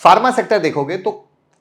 Pharma sector देखोगे तो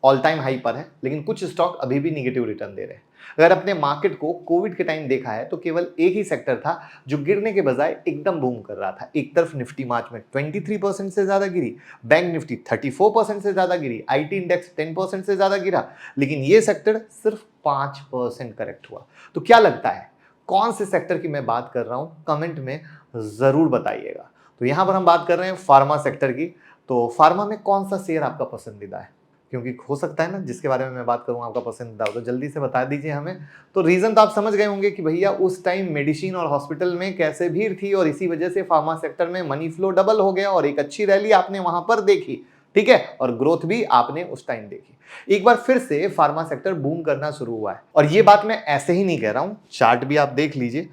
all time high पर है, लेकिन कुछ स्टॉक अभी भी निगेटिव रिटर्न दे रहे हैं। अगर अपने मार्केट को कोविड के टाइम देखा है तो केवल एक ही सेक्टर था जो गिरने के बजाय एकदम बूम कर रहा था। एक तरफ निफ्टी मार्च में 23% से ज्यादा गिरी, बैंक निफ्टी 34% से ज्यादा गिरी, आईटी इंडेक्स 10% से ज्यादा गिरा, लेकिन ये सेक्टर सिर्फ 5% करेक्ट हुआ। तो क्या लगता है कौन से सेक्टर की मैं बात कर रहा हूं, कमेंट में जरूर बताइएगा। तो यहां पर हम बात कर रहे हैं फार्मा सेक्टर की। तो फार्मा में कौन सा शेयर आपका पसंदीदा है? क्योंकि हो सकता है ना जिसके बारे में मैं बात करूं आपका पसंदीदा हो, तो जल्दी से बता दीजिए हमें। तो रीजन तो आप समझ गए होंगे कि भैया उस टाइम मेडिसिन और हॉस्पिटल में कैसे भीड़ थी और इसी वजह से फार्मा सेक्टर में मनी फ्लो डबल हो गया और एक अच्छी रैली आपने वहां पर देखी, ठीक है, और ग्रोथ भी आपने उस टाइम देखी। एक बार फिर से फार्मा सेक्टर बूम करना शुरू हुआ है और ये बात मैं ऐसे ही नहीं कह रहा हूं, चार्ट भी आप देख लीजिए,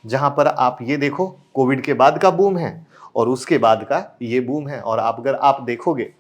जहां पर आप ये देखो कोविड के बाद का बूम है और उसके बाद का ये बूम है। और आप अगर आप देखोगे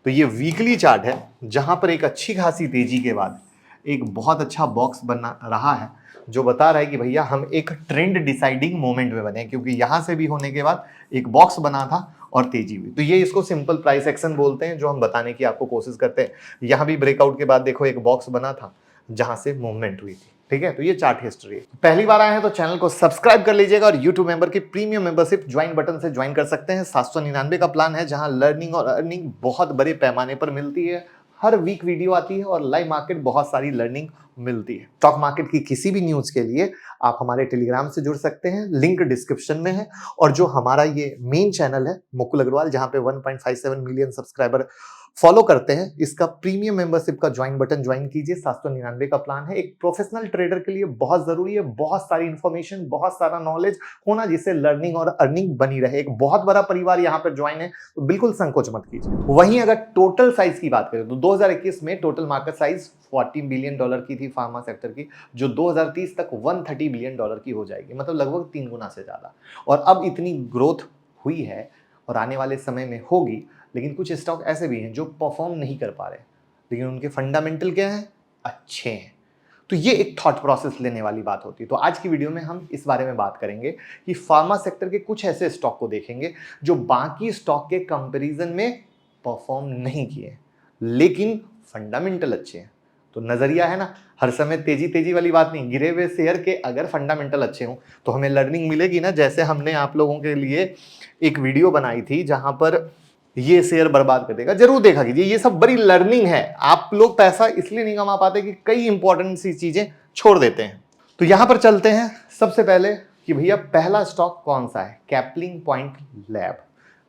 तो ये वीकली चार्ट है, जहां पर एक अच्छी खासी तेजी के बाद एक बहुत अच्छा बॉक्स बना रहा है, जो बता रहा है कि भैया हम एक ट्रेंड डिसाइडिंग मोमेंट में बने, क्योंकि यहां से भी होने के बाद एक बॉक्स बना था और तेजी हुई। तो ये इसको सिंपल प्राइस एक्शन बोलते हैं, जो हम बताने की आपको कोशिश करते हैं। यहां भी ब्रेकआउट के बाद देखो एक बॉक्स बना था जहां से मूवमेंट हुई थी, ठीक है। तो ये चार्ट हिस्ट्री है। पहली बार आए हैं तो चैनल को सब्सक्राइब कर लीजिएगा और यूट्यूब मेंबर की प्रीमियम मेंबरशिप ज्वाइन बटन से ज्वाइन कर सकते हैं। 799 का प्लान है, जहां लर्निंग और अर्निंग बहुत बड़े पैमाने पर मिलती है। हर वीक वीडियो आती है और लाइव मार्केट बहुत सारी लर्निंग मिलती है। स्टॉक मार्केट की किसी भी न्यूज के लिए आप हमारे टेलीग्राम से जुड़ सकते हैं, लिंक डिस्क्रिप्शन में है। और जो हमारा ये मेन चैनल है मुकुल अग्रवाल, जहां पे 1.57 मिलियन सब्सक्राइबर फॉलो करते हैं, इसका प्रीमियम मेंबरशिप का ज्वाइन बटन ज्वाइन कीजिए। 799 का प्लान है, एक प्रोफेशनल ट्रेडर के लिए बहुत जरूरी है। बहुत सारी इंफॉर्मेशन, बहुत सारा नॉलेज होना, जिससे लर्निंग और अर्निंग बनी रहे। एक बहुत बड़ा परिवार यहाँ पर ज्वाइन है, तो बिल्कुल संकोच मत कीजिए। वहीं अगर टोटल साइज की बात करें तो 2021 में टोटल मार्केट साइज $40 बिलियन की थी फार्मा सेक्टर की, जो 2030 तक $130 बिलियन की हो जाएगी, मतलब लगभग 3 गुना से ज्यादा। और अब इतनी ग्रोथ हुई है और आने वाले समय में होगी, लेकिन कुछ स्टॉक ऐसे भी हैं जो परफॉर्म नहीं कर पा रहे, लेकिन उनके फंडामेंटल क्या हैं, अच्छे हैं। तो ये एक थॉट प्रोसेस लेने वाली बात होती है। तो आज की वीडियो में हम इस बारे में बात करेंगे कि फार्मा सेक्टर के कुछ ऐसे स्टॉक को देखेंगे जो बाकी स्टॉक के कंपैरिजन में परफॉर्म नहीं किए, लेकिन फंडामेंटल अच्छे हैं। तो नजरिया है ना, हर समय तेजी तेजी वाली बात नहीं। गिरे हुए शेयर के अगर फंडामेंटल अच्छे हों तो हमें लर्निंग मिलेगी ना। जैसे हमने आप लोगों के लिए एक वीडियो बनाई थी जहां पर ये शेयर बर्बाद कर देगा, जरूर देखा कीजिए। ये सब बड़ी लर्निंग है। आप लोग पैसा इसलिए नहीं कमा पाते कि कई इंपॉर्टेंट सी चीजें छोड़ देते हैं। तो यहां पर चलते हैं सबसे पहले कि भैया पहला स्टॉक कौन सा है। Caplin point lab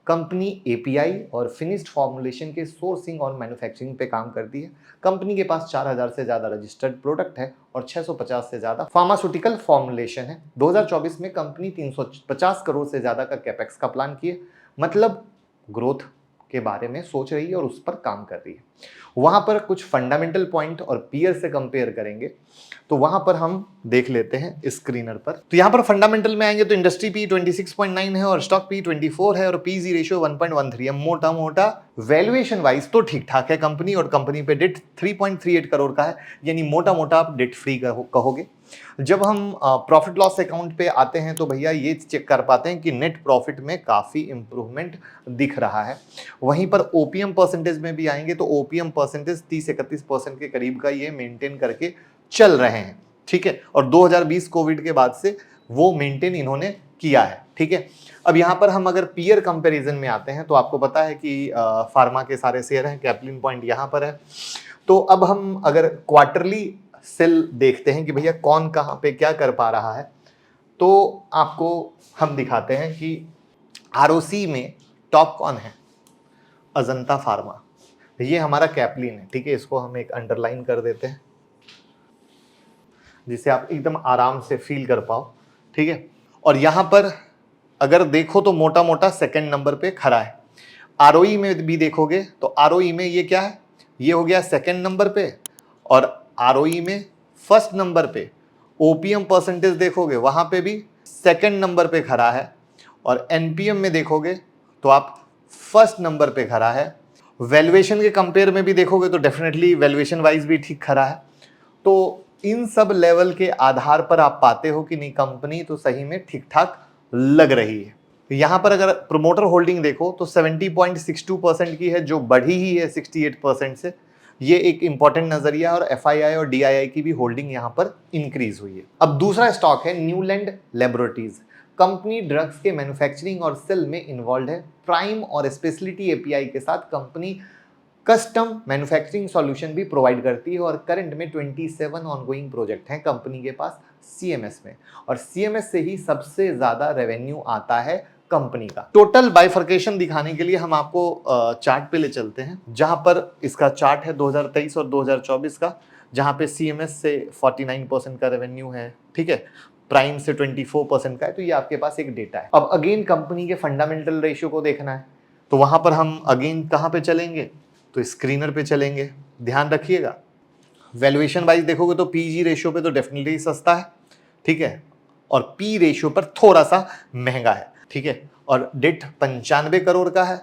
company API और फिनिश्ड फॉर्मुलेशन के सोर्सिंग और मैन्युफैक्चरिंग पे काम करती है। कंपनी के पास 4000 से ज्यादा रजिस्टर्ड प्रोडक्ट है और 650 से ज्यादा फार्मास्यूटिकल फॉर्मुलेशन है। 2024 में कंपनी 350 करोड़ से ज्यादा का कैपेक्स का प्लान किए, मतलब ग्रोथ के बारे में सोच रही है और उस पर काम कर रही है। वहां पर कुछ फंडामेंटल पॉइंट और पीयर से कंपेयर करेंगे, तो वहां पर हम देख लेते हैं स्क्रीनर पर। तो यहां पर फंडामेंटल में आएंगे तो इंडस्ट्री पी 26.9 है और स्टॉक पी 24 है और पीजी रेशियो 1.13 है। मोटा मोटा वैल्यूएशन वाइज तो ठीक ठाक है कंपनी, और कंपनी पे डेट 3.38 करोड़ का है, यानी मोटा मोटा आप डेट फ्री कहोगे। जब हम प्रॉफिट लॉस अकाउंट पे आते हैं तो भैया ये चेक कर पाते हैं कि नेट प्रॉफिट में काफी इंप्रूवमेंट दिख रहा है। वहीं पर ओपीएम परसेंटेज में भी आएंगे तो ओपीएम परसेंटेज 30-31% के करीब का ये मेंटेन करके चल रहे हैं, ठीक है। और 2020 कोविड के बाद से वो मेंटेन इन्होंने किया है, ठीक है। अब यहां पर हम अगर पीयर कंपैरिजन में आते हैं तो आपको पता है कि फार्मा के सारे शेयर हैं, कैपलिन पॉइंट यहां पर है। तो अब हम अगर क्वार्टरली सेल देखते हैं कि भैया कौन कहां पे क्या कर पा रहा है, तो आपको हम दिखाते हैं कि आरओसी में टॉप कौन है। अजंता फार्मा, ये हमारा कैपलिन है, ठीक है। इसको हम एक अंडरलाइन कर देते हैं जिसे आप एकदम आराम से फील कर पाओ, ठीक है। और यहां पर अगर देखो तो मोटा मोटा सेकंड नंबर पे खड़ा है। आरओई में भी देखोगे तो आरओई में ये क्या है, ये हो गया सेकंड नंबर पे, और आरओई में फर्स्ट नंबर पे। ओपीएम परसेंटेज देखोगे वहां पे भी सेकंड नंबर पे खड़ा है, और एनपीएम में देखोगे तो आप फर्स्ट नंबर पे खड़ा है। वैल्यूएशन के कंपेयर में भी देखोगे तो डेफिनेटली वैल्यूएशन वाइज भी ठीक खड़ा है। तो इन सब लेवल के आधार पर आप पाते हो कि नहीं कंपनी तो सही में ठीक ठाक लग रही है। यहाँ पर अगर प्रोमोटर होल्डिंग देखो तो 70.62% की है, जो बढ़ी ही है 68% से। ये एक इंपॉर्टेंट नजरिया है, और एफआईआई और डीआईआई की भी होल्डिंग यहाँ पर इंक्रीज हुई है। अब दूसरा स्टॉक है न्यूलैंड लेबोरेटरीज। कंपनी ड्रग्स के मैन्युफैक्चरिंग और सेल में इन्वॉल्व है। प्राइम और स्पेशलिटी एपीआई के साथ कंपनी कस्टम मैन्युफैक्चरिंग सॉल्यूशन भी प्रोवाइड करती है, और करंट में 27 ऑनगोइंग प्रोजेक्ट हैं कंपनी के पास सीएमएस में, और सीएमएस से ही सबसे ज्यादा रेवेन्यू आता है कंपनी का। टोटल बाइफर्केशन दिखाने के लिए हम आपको चार्ट पे ले चलते हैं, जहां पर इसका चार्ट है 2023 और 2024 का, जहां पे सीएमएस से 49% का रेवेन्यू है, ठीक है, प्राइम से 24% का है। तो ये आपके पास एक डेटा है। अब अगेन कंपनी के फंडामेंटल रेशियो को देखना है, तो वहां पर हम अगेन कहां पे चलेंगे, तो स्क्रीनर पे चलेंगे। ध्यान रखिएगा, वैल्यूएशन वाइज देखोगे तो पीजी रेशियो पे तो डेफिनेटली सस्ता है, ठीक है, और पी रेशियो पर थोड़ा सा महंगा है, ठीक है, और डेट 95 करोड़ का है,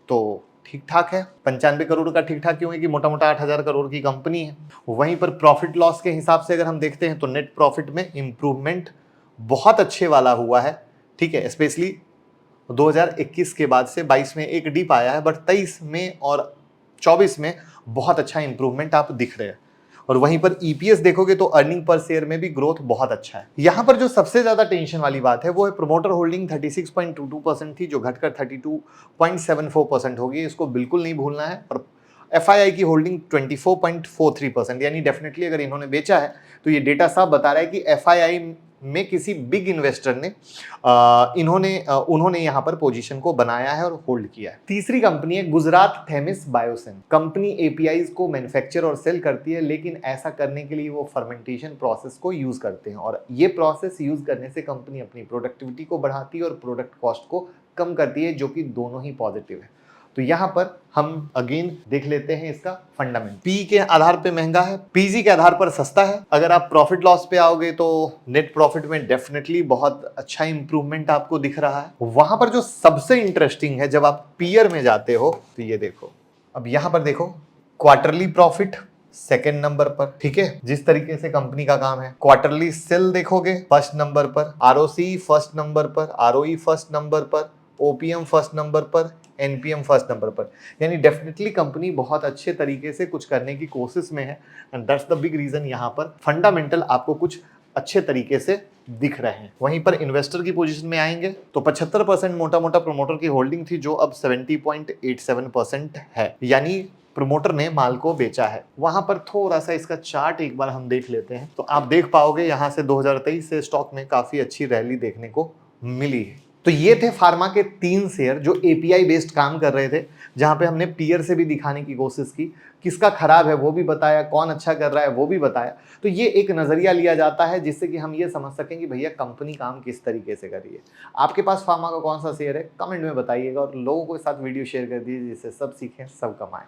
तो ठीक ठाक है। 95 करोड़ का ठीक ठाक क्यों है कि मोटा मोटा 8,000 करोड़ की कंपनी है। वहीं पर प्रॉफिट लॉस के हिसाब से अगर हम देखते हैं तो नेट प्रॉफिट में इंप्रूवमेंट बहुत अच्छे वाला हुआ है, ठीक है, स्पेशली 2021 के बाद से 22 में एक डिप आया है, बट 23 में और 24 में बहुत अच्छा इंप्रूवमेंट आप दिख रहे हैं। और वहीं पर ईपीएस देखोगे तो अर्निंग पर शेयर में भी ग्रोथ बहुत अच्छा है। यहां पर जो सबसे ज्यादा टेंशन वाली बात है वो है प्रोमोटर होल्डिंग 36.22% थी, जो घटकर 32.74% होगी। इसको बिल्कुल नहीं भूलना है। और एफआईआई की होल्डिंग 24.43%, यानी डेफिनेटली अगर इन्होंने बेचा है तो ये डेटा साफ बता रहा है कि एफआईआई में किसी बिग इन्वेस्टर ने उन्होंने यहां पर पोजीशन को बनाया है और होल्ड किया है। तीसरी कंपनी है Gujarat Themis Biosyn. Company APIs को मैन्युफैक्चर और सेल करती है, लेकिन ऐसा करने के लिए वो फर्मेंटेशन प्रोसेस को यूज करते हैं, और ये प्रोसेस यूज करने से कंपनी अपनी प्रोडक्टिविटी को बढ़ाती है और प्रोडक्ट कॉस्ट को कम करती है, जो कि दोनों ही पॉजिटिव है। तो यहां पर हम अगेन देख लेते हैं इसका फंडामेंट। पी के आधार पे महंगा है, पीजी के आधार पर सस्ता है। अगर आप प्रॉफिट लॉस पे आओगे तो नेट प्रॉफिट में डेफिनेटली बहुत अच्छा इंप्रूवमेंट आपको दिख रहा है। वहां पर जो सबसे इंटरेस्टिंग है, जब आप पीयर में जाते हो तो ये देखो, अब यहां पर देखो क्वार्टरली प्रॉफिट सेकेंड नंबर पर, ठीक है, जिस तरीके से कंपनी का काम है। क्वार्टरली सेल देखोगे फर्स्ट नंबर पर, आरओसी फर्स्ट नंबर पर, आरओई फर्स्ट नंबर पर, ओपीएम फर्स्ट नंबर पर, एनपीएम फर्स्ट नंबर पर। यानी डेफिनेटली कंपनी बहुत अच्छे तरीके से कुछ करने की कोशिश में है, and that's the big reason. यहाँ पर फंडामेंटल आपको कुछ अच्छे तरीके से दिख रहे हैं। वहीं पर इन्वेस्टर की पोजीशन में आएंगे तो 75% मोटा मोटा प्रोमोटर की होल्डिंग थी, जो अब 70.87% है, यानी प्रोमोटर ने माल को बेचा है। वहां पर थोड़ा सा इसका चार्ट एक बार हम देख लेते हैं, तो आप देख पाओगे यहां से 2023 से स्टॉक में काफी अच्छी रैली देखने को मिली है। तो ये थे फार्मा के 3 शेयर जो एपीआई बेस्ड काम कर रहे थे, जहां पे हमने पीयर से भी दिखाने की कोशिश की, किसका खराब है वो भी बताया, कौन अच्छा कर रहा है वो भी बताया। तो ये एक नजरिया लिया जाता है जिससे कि हम ये समझ सकें कि भैया कंपनी काम किस तरीके से कर रही है। आपके पास फार्मा का कौन सा शेयर है कमेंट में बताइएगा, और लोगों के साथ वीडियो शेयर कर दीजिए जिससे सब सीखें सब कमाएं।